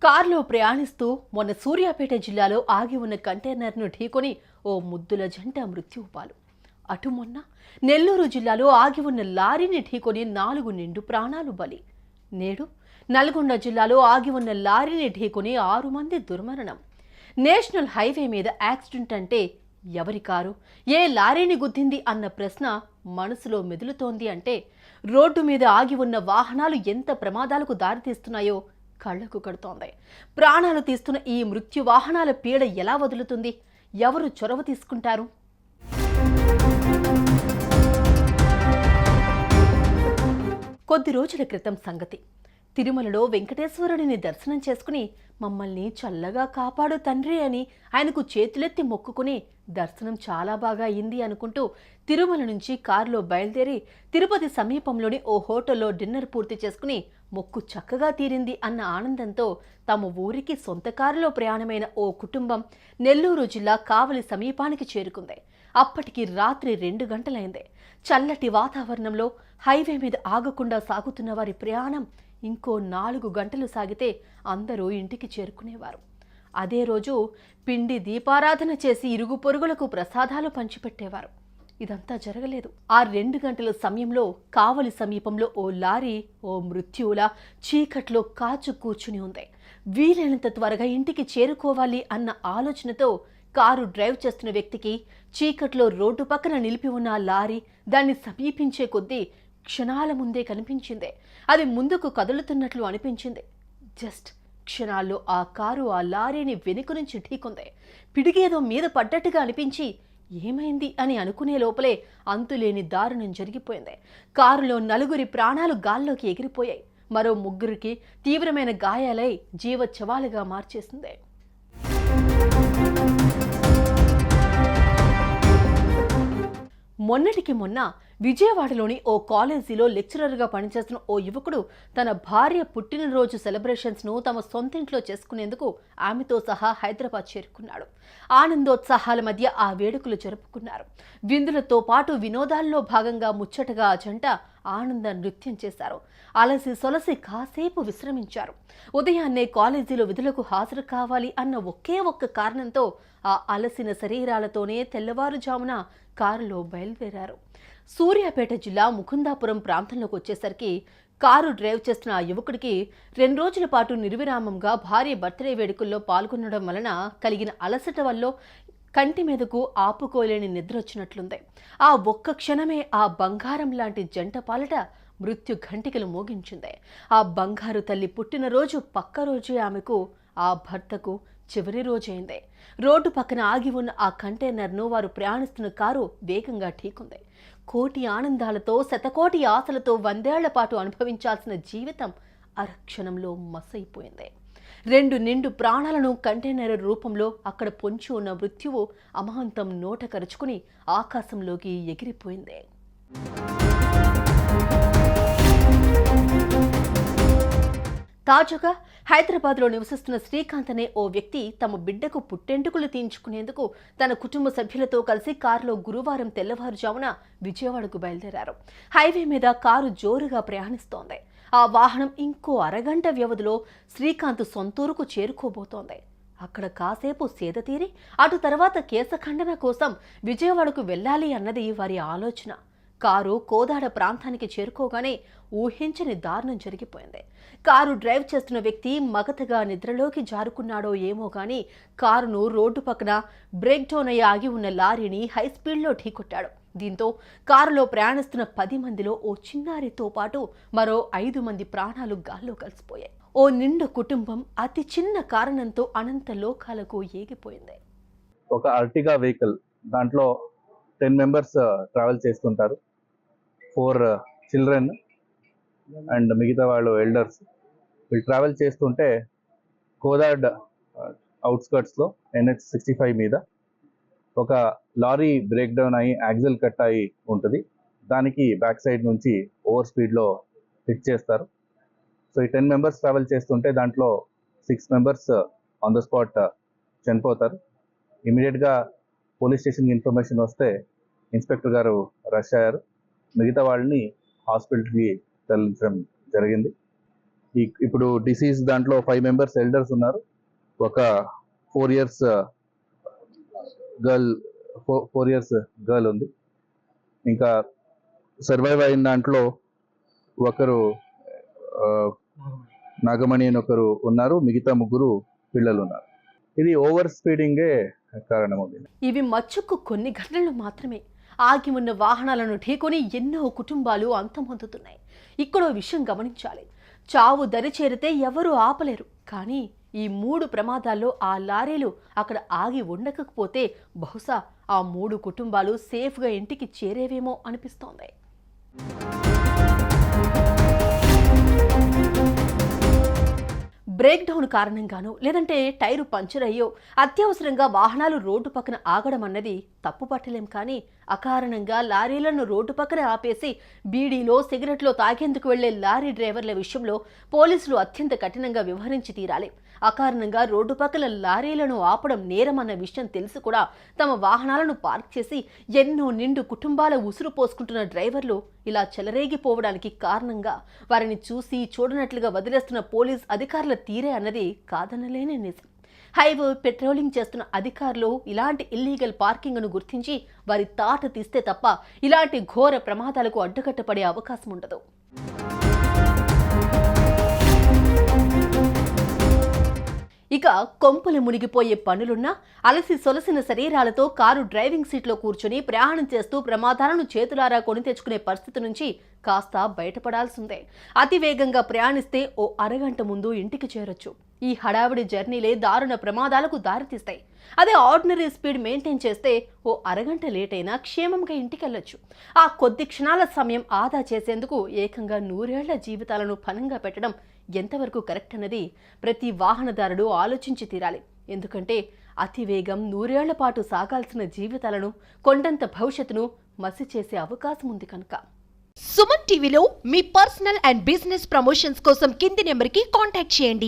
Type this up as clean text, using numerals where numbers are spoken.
కారులో ప్రయాణిస్తూ మొన్న సూర్యాపేట జిల్లాలో ఆగి ఉన్న కంటైనర్ను ఢీకొని ఓ ముద్దుల జంట మృత్యువు పాలు. అటు మొన్న నెల్లూరు జిల్లాలో ఆగి ఉన్న లారీని ఢీకొని 4 నిండు ప్రాణాలు బలి. నేడు నల్గొండ జిల్లాలో ఆగి ఉన్న లారీని ఢీకొని 6 మంది దుర్మరణం. నేషనల్ హైవే మీద యాక్సిడెంట్ అంటే ఎవరి కారు, ఏ లారీని గుద్దింది అన్న ప్రశ్న మనసులో మెదులుతోంది. అంటే రోడ్డు మీద ఆగి ఉన్న వాహనాలు ఎంత ప్రమాదాలకు దారితీస్తున్నాయో కళ్లకు కడుతోంది. ప్రాణాలు తీస్తున్న ఈ మృత్యు వాహనాల పీడ ఎలా వదులుతుంది? ఎవరు చొరవ తీసుకుంటారు? కొద్ది రోజుల క్రితం సంగతి. తిరుమలలో వెంకటేశ్వరుడిని దర్శనం చేసుకుని మమ్మల్ని చల్లగా కాపాడు తండ్రి అని ఆయనకు చేతులెత్తి మొక్కుకుని దర్శనం చాలా బాగా అయింది అనుకుంటూ తిరుమల నుంచి కారులో బయలుదేరి తిరుపతి సమీపంలోని ఓ హోటల్లో డిన్నర్ పూర్తి చేసుకుని మొక్కు చక్కగా తీరింది అన్న ఆనందంతో తమ ఊరికి సొంత కారులో ప్రయాణమైన ఓ కుటుంబం నెల్లూరు జిల్లా కావలి సమీపానికి చేరుకుంది. అప్పటికి రాత్రి 2 గంటలైంది. చల్లటి వాతావరణంలో హైవే మీద ఆగకుండా సాగుతున్న వారి ప్రయాణం ఇంకో 4 గంటలు సాగితే అందరూ ఇంటికి చేరుకునేవారు. అదే రోజు పిండి దీపారాధన చేసి ఇరుగు పొరుగులకు ప్రసాదాలు పంచిపెట్టేవారు. ఇదంతా జరగలేదు. ఆ 2 గంటల సమయంలో కావలి సమీపంలో ఓ లారీ ఓ మృత్యువులా చీకట్లో కాచు కూర్చుని ఉంది. వీలైనంత త్వరగా ఇంటికి చేరుకోవాలి అన్న ఆలోచనతో కారు డ్రైవ్ చేస్తున్న వ్యక్తికి చీకట్లో రోడ్డు పక్కన నిలిపి ఉన్న ఆ లారీ దాన్ని సమీపించే కొద్దీ క్షణాల ముందే కనిపించింది. అది ముందుకు కదులుతున్నట్లు అనిపించింది. జస్ట్ క్షణాల్లో ఆ కారు ఆ లారీని వెనుక నుంచి ఢీకొంది. పిడిగేదో మీద పడ్డట్టుగా అనిపించి ఏమైంది అని అనుకునే లోపలే అంతులేని దారుణం జరిగిపోయింది. కారులో 4 ప్రాణాలు గాల్లోకి ఎగిరిపోయాయి. మరో 3కి తీవ్రమైన గాయాలై జీవచ్చవాలుగా మార్చేసింది. మొన్నటికి మొన్న విజయవాడలోని ఓ కాలేజీలో లెక్చరర్గా పనిచేస్తున్న ఓ యువకుడు తన భార్య పుట్టినరోజు సెలబ్రేషన్స్ను తమ సొంతింట్లో చేసుకునేందుకు ఆమెతో సహా హైదరాబాద్ చేరుకున్నాడు. ఆనందోత్సాహాల మధ్య ఆ వేడుకలు జరుపుకున్నారు. విందులతో పాటు వినోదాల్లో భాగంగా ముచ్చటగా ఆ జంట ఆనంద నృత్యం చేశారు. అలసి సొలసి కాసేపు విశ్రమించారు. ఉదయాన్నే కాలేజీలో విధులకు హాజరు కావాలి అన్న ఒకే ఒక్క కారణంతో ఆ అలసిన శరీరాలతోనే తెల్లవారుజామున కారులో బయలుదేరారు. సూర్యాపేట జిల్లా ముకుందాపురం ప్రాంతంలోకి వచ్చేసరికి కారు డ్రైవ్ చేస్తున్న ఆ యువకుడికి 2 రోజుల పాటు నిర్విరామంగా భార్య బర్త్డే వేడుకల్లో పాల్గొనడం వలన కలిగిన అలసట వల్ల కంటి మీదకు ఆపుకోలేని నిద్ర వచ్చినట్లుంది. ఆ ఒక్క క్షణమే ఆ బంగారం లాంటి జంట పాలట మృత్యు ఘంటికలు మోగించింది. ఆ బంగారు తల్లి పుట్టినరోజు పక్క రోజే ఆమెకు ఆ భర్తకు చివరి రోజైంది. రోడ్డు పక్కన ఆగి ఉన్న ఆ కంటైనర్ను వారు ప్రయాణిస్తున్న కారు వేగంగా ఢీకొంది. కోటి ఆనందాలతో శతకోటి ఆశలతో 100 ఏళ్ల పాటు అనుభవించాల్సిన జీవితం అరక్షణంలో మసైపోయింది. 2 నిండు ప్రాణాలను కంటైనర్ రూపంలో అక్కడ పొంచి ఉన్న మృత్యువు అమాంతం నోట కరుచుకుని ఆకాశంలోకి ఎగిరిపోయింది. తాజాగా హైదరాబాద్లో నివసిస్తున్న శ్రీకాంత్ అనే ఓ వ్యక్తి తమ బిడ్డకు పుట్టెంటుకలు తీయించుకునేందుకు తన కుటుంబ సభ్యులతో కలిసి కారులో గురువారం తెల్లవారుజామున విజయవాడకు బయలుదేరారు. హైవే మీద కారు జోరుగా ప్రయాణిస్తోంది. ఆ వాహనం ఇంకో అరగంట వ్యవధిలో శ్రీకాంత్ సొంతూరుకు చేరుకోబోతోంది. అక్కడ కాసేపు సేద తీరి అటు తర్వాత కేశఖండన కోసం విజయవాడకు వెళ్ళాలి అన్నది వారి ఆలోచన. కారు కోదాడ ప్రాంతానికి చేరుకోగానే ఊహించని దారుణం జరిగిపోయింది. కారు డ్రైవ్ చేస్తున్న వ్యక్తి మగతగా నిద్రలోకి జారుకున్నాడో ఏమో గానీ కారును రోడ్డు పక్కన బ్రేక్ డౌన్ అయ్యి ఆగి ఉన్న లారీని హై స్పీడ్లో ఢీకొట్టాడు. దీంతో కారులో ప్రయాణిస్తున్న 10 మందిలో ఓ చిన్నారితో పాటు మరో 5 మంది ప్రాణాలు గాల్లో కలిసిపోయాయి. ఓ నిండు కుటుంబం అతి చిన్న కారణంతో అనంత లోకాలకు ఏగిపోయింది. ఒక అర్టిగా వెహికల్, దాంట్లో 10 మెంబర్స్ ట్రావెల్ చేస్తుంటారు. 4 చిల్డ్రన్ అండ్ మిగతా వాళ్ళు ఎల్డర్స్. వీళ్ళు ట్రావెల్ చేస్తుంటే కోదాడ్ అవుట్స్కర్ట్స్లో NH65 మీద ఒక లారీ బ్రేక్ డౌన్ అయ్యి యాక్సిల్ కట్ అయ్యి ఉంటుంది. దానికి బ్యాక్ సైడ్ నుంచి ఓవర్ స్పీడ్లో హిట్ చేస్తారు. సో ఈ 10 మెంబర్స్ ట్రావెల్ చేస్తుంటే దాంట్లో 6 మెంబర్స్ ఆన్ ద స్పాట్ చనిపోతారు. ఇమీడియట్గా పోలీస్ స్టేషన్కి ఇన్ఫర్మేషన్ వస్తే ఇన్స్పెక్టర్ గారు రష్ అయ్యారు. మిగతా వాళ్ళని హాస్పిటల్కి తరలించడం జరిగింది. ఇప్పుడు డిసీజ్ దాంట్లో 5 మెంబర్స్ ఎల్డర్స్ ఉన్నారు, ఒక 4 ఇయర్స్ గర్ల్ ఉంది. ఇంకా సర్వైవ్ అయిన దాంట్లో ఒకరు నాగమణి అని ఒకరు ఉన్నారు, మిగతా 3 పిల్లలు ఉన్నారు. ఇది ఓవర్ స్పీడింగే కారణమవుతుంది. ఇవి మచ్చుకు కొన్ని ఘటనలు మాత్రమే. ఆగి ఉన్న వాహనాలను ఢీకొని ఎన్నో కుటుంబాలు అంతమొందుతున్నాయి. ఇక్కడో విషయం గమనించాలి. చావు దరి చేరితే ఎవరూ ఆపలేరు. కానీ ఈ 3 ప్రమాదాల్లో ఆ లారీలు అక్కడ ఆగి ఉండకపోతే బహుశా ఆ 3 కుటుంబాలు సేఫ్గా ఇంటికి చేరేవేమో అనిపిస్తోంది. బ్రేక్ డౌన్ కారణంగానో లేదంటే టైరు పంచర్ అయ్యో అత్యవసరంగా వాహనాలు రోడ్డు పక్కన ఆగడం అన్నది తప్పు పట్టలేం. కానీ అకారణంగా లారీలను రోడ్డు పక్కన ఆపేసి బీడీలో సిగరెట్లో తాగేందుకు వెళ్లే లారీ డ్రైవర్ల విషయంలో పోలీసులు అత్యంత కఠినంగా వ్యవహరించి తీరాలి. అకారణంగా రోడ్డు పక్కన లారీలను ఆపడం నేరమన్న విషయం తెలిసి కూడా తమ వాహనాలను పార్క్ చేసి ఎన్నో నిండు కుటుంబాల ఉసురు పోసుకుంటున్న డ్రైవర్లు ఇలా చెలరేగిపోవడానికి కారణంగా వారిని చూసి చూడనట్లుగా వదిలేస్తున్న పోలీస్ అధికారుల తీరే అన్నది కాదనలేని నిజం. హైవే పెట్రోలింగ్ చేస్తున్న అధికారులు ఇలాంటి ఇల్లీగల్ పార్కింగ్ను గుర్తించి వారి తాట తీస్తే తప్ప ఇలాంటి ఘోర ప్రమాదాలకు అడ్డుకట్టపడే అవకాశం ఉండదు. ఇక కొంపలు మునిగిపోయే పనులున్నా అలసి సొలసిన శరీరాలతో కారు డ్రైవింగ్ సీట్లో కూర్చుని ప్రయాణం చేస్తూ ప్రమాదాలను చేతులారా కొని తెచ్చుకునే పరిస్థితి నుంచి కాస్త బయటపడాల్సిందే. అతివేగంగా ప్రయాణిస్తే ఓ అరగంట ముందు ఇంటికి చేరొచ్చు. ఈ హడావిడి జర్నీలే దారుణ ప్రమాదాలకు దారితీస్తాయి. అదే ఆర్డినరీ స్పీడ్ మెయింటైన్ చేస్తే ఓ అరగంట లేట్ అయినా క్షేమంగా ఇంటికెళ్లొచ్చు. ఆ కొద్ది క్షణాల సమయం ఆదా చేసేందుకు ఏకంగా 100 ఏళ్ల జీవితాలను ఫలంగా పెట్టడం ఎంతవరకు కరెక్ట్ అన్నది ప్రతి వాహనదారుడు ఆలోచించి తీరాలి. ఎందుకంటే అతివేగం 100 ఏళ్ల పాటు సాగాల్సిన జీవితాలను, కొండంత భవిష్యత్తును మసి చేసే అవకాశం ఉంది కనుక. సుమన్ టీవీలో మీ పర్సనల్ అండ్ బిజినెస్ ప్రమోషన్స్ కోసం కింది నెంబర్కి కాంటాక్ట్ చేయండి.